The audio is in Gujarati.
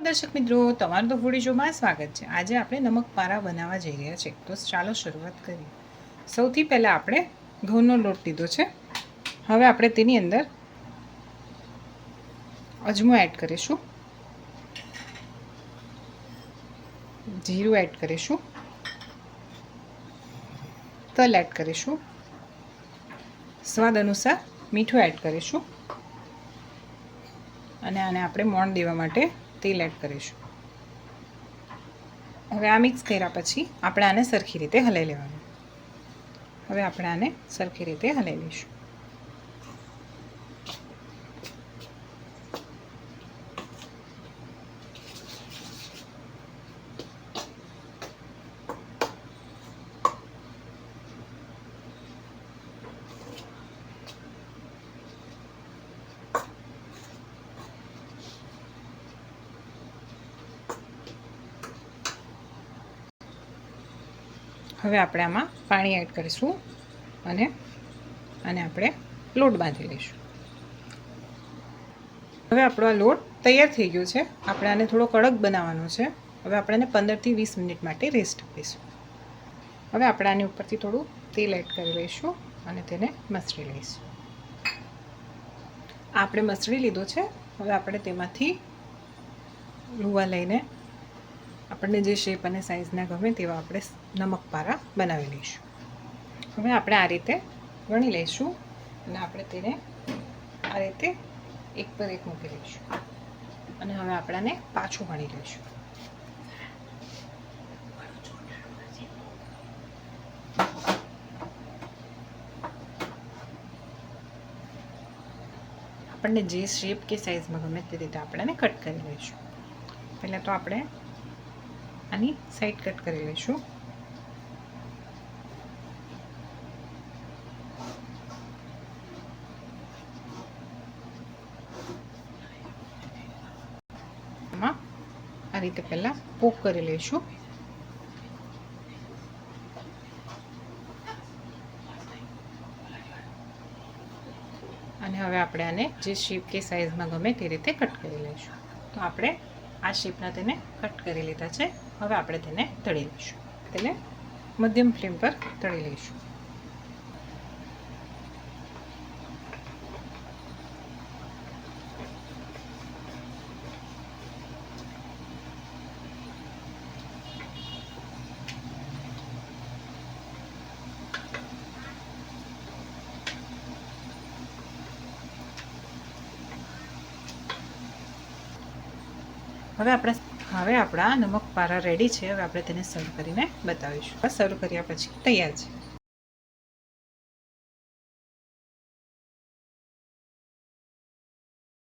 દર્શક મિત્રો, તમારું તો ફૂડી શોમાં સ્વાગત છે। આજે આપણે નમક પારા બનાવવા જઈ રહ્યા છીએ, તો ચાલો શરૂઆત કરીએ। સૌથી પહેલાં આપણે ઘઉંનો લોટ લીધો છે। હવે આપણે તેની અંદર અજમો એડ કરીશું, જીરું એડ કરીશું, તલ એડ કરીશું, સ્વાદ અનુસાર મીઠું એડ કરીશું અને આને આપણે મોણ દેવા માટે તેલ એડ કરીશું। હવે આ મિક્સ કર્યા પછી આપણે આને સરખી રીતે હલાવી લેવાનું। હવે આપણે આને સરખી રીતે હલાવી લઈશું। હવે આપણે આમાં પાણી એડ કરીશું અને આપણે લોટ બાંધી લઈશું। હવે આપણો આ લોટ તૈયાર થઈ ગયો છે। આપણે આને થોડો કડક બનાવવાનો છે। હવે આપણે આને 15 થી 20 મિનિટ માટે રેસ્ટ આપીશું। હવે આપણે આની ઉપરથી થોડું તેલ એડ કરી લઈશું અને તેને મસળી લઈશું। આપણે મસળી લીધો છે। હવે આપણે તેમાંથી લુવા લઈને આપણને જે શેપ અને સાઇઝના ગમે તેવા આપણે નમક પારા બનાવી લઈશું। હવે આપણે આ રીતે વણી લઈશું અને આપણે તેને આ રીતે એક પર એક મૂકી લઈશું અને હવે આપણે આને પાછું વણી લઈશું। આપણને જે શેપ કે સાઇઝમાં ગમે તે રીતે આપણે આને કટ કરી લઈશું। પહેલાં તો આપણે આની સાઈડ કટ કરી લઈશું। આમાં આ રીતે પહેલાં પોક કરી લઈશું અને હવે આપણે આને જે શેપ કે સાઇઝમાં ગમે તે રીતે કટ કરી લઈશું। તો આપણે આ શેપના તેને કટ કરી લીધા છે। હવે આપણે તેને તળી લઈશું। તેને મધ્યમ ફ્લેમ પર તળી લઈશું। હવે આપણા નમક પારા રેડી છે। હવે આપણે તેને સર્વ કરીને બતાવીશું। સર્વ કર્યા પછી તૈયાર છે।